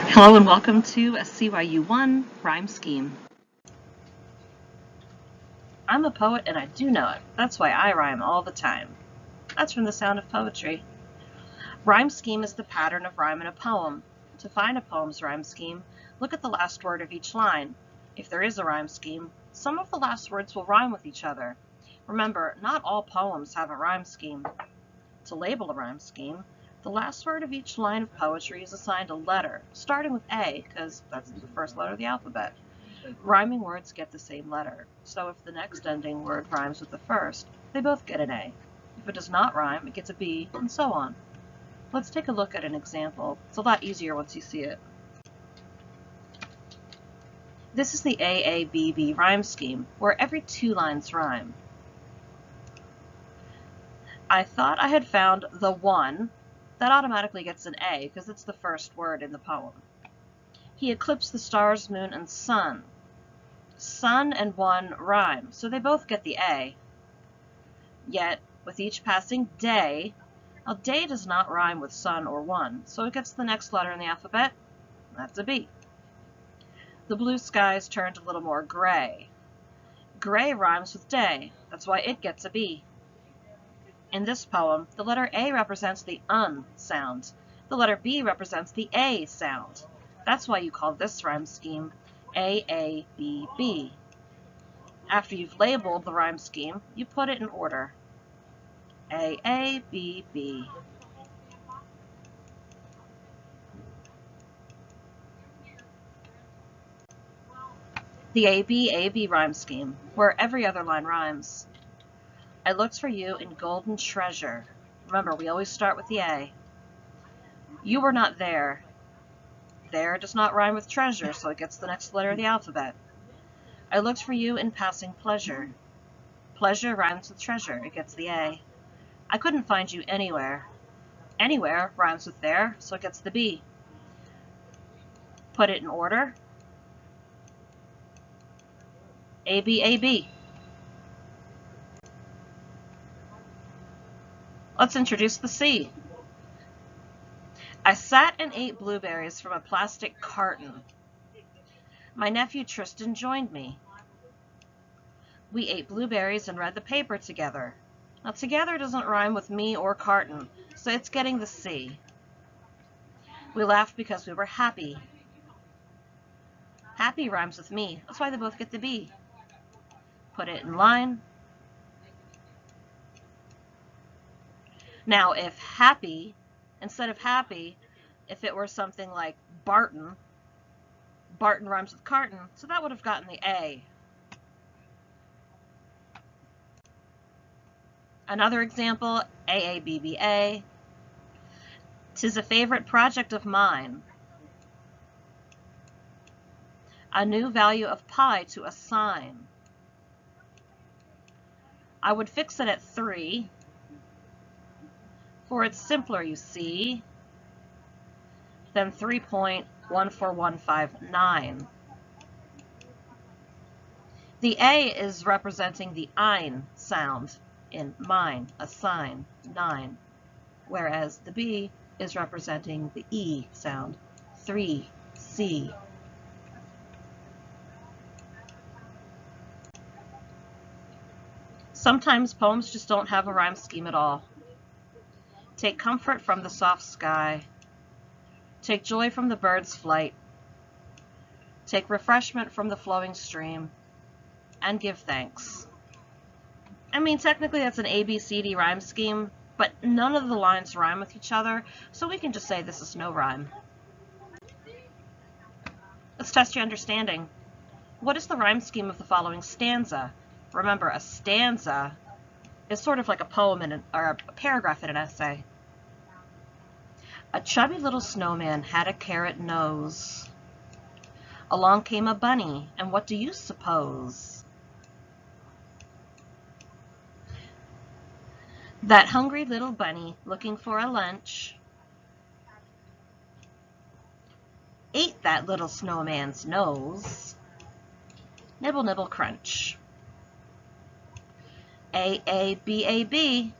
Hello and welcome to a CYU1 rhyme scheme. I'm a poet and I do know it. That's why I rhyme all the time. That's from The Sound of Poetry. Rhyme scheme is the pattern of rhyme in a poem. To find a poem's rhyme scheme, look at the last word of each line. If there is a rhyme scheme, some of the last words will rhyme with each other. Remember, not all poems have a rhyme scheme. To label a rhyme scheme, the last word of each line of poetry is assigned a letter, starting with A, because that's the first letter of the alphabet. Rhyming words get the same letter, so if the next ending word rhymes with the first, they both get an A. If it does not rhyme, it gets a B, and so on. Let's take a look at an example. It's a lot easier once you see it. This is the AABB rhyme scheme, where every two lines rhyme. I thought I had found the one. That automatically gets an A because it's the first word in the poem. He eclipsed the stars, moon, and sun. Sun and one rhyme, so they both get the A. Yet, with each passing day, now day does not rhyme with sun or one, so it gets the next letter in the alphabet. That's a B. The blue skies turned a little more gray. Gray rhymes with day, that's why it gets a B. In this poem, the letter A represents the UN sound. The letter B represents the A sound. That's why you call this rhyme scheme AABB. After you've labeled the rhyme scheme, you put it in order. AABB. The ABAB rhyme scheme, where every other line rhymes. I looked for you in golden treasure. Remember, we always start with the A. You were not there. There does not rhyme with treasure, so it gets the next letter of the alphabet. I looked for you in passing pleasure. Pleasure rhymes with treasure, it gets the A. I couldn't find you anywhere. Anywhere rhymes with there, so it gets the B. Put it in order. ABAB. Let's introduce the C. I sat and ate blueberries from a plastic carton. My nephew Tristan joined me. We ate blueberries and read the paper together. Now together doesn't rhyme with me or carton, so it's getting the C. We laughed because we were happy. Happy rhymes with me, that's why they both get the B. Put it in line. Now if happy, instead of happy, if it were something like Barton, Barton rhymes with carton, so that would have gotten the A. Another example, AABBA. 'Tis a favorite project of mine. A new value of pi to assign. I would fix it at 3, for it's simpler, you see, than 3.14159. The A is representing the ein sound in mine, assign, 9, whereas the B is representing the E sound, 3C. Sometimes poems just don't have a rhyme scheme at all. Take comfort from the soft sky. Take joy from the bird's flight. Take refreshment from the flowing stream. And give thanks. I mean, technically that's an ABCD rhyme scheme, but none of the lines rhyme with each other, so we can just say this is no rhyme. Let's test your understanding. What is the rhyme scheme of the following stanza? Remember, a stanza is sort of like a poem or a paragraph in an essay. A chubby little snowman had a carrot nose. Along came a bunny, and what do you suppose? That hungry little bunny, looking for a lunch, ate that little snowman's nose. Nibble, nibble, crunch. AABAB.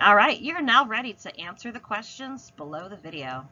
All right, you're now ready to answer the questions below the video.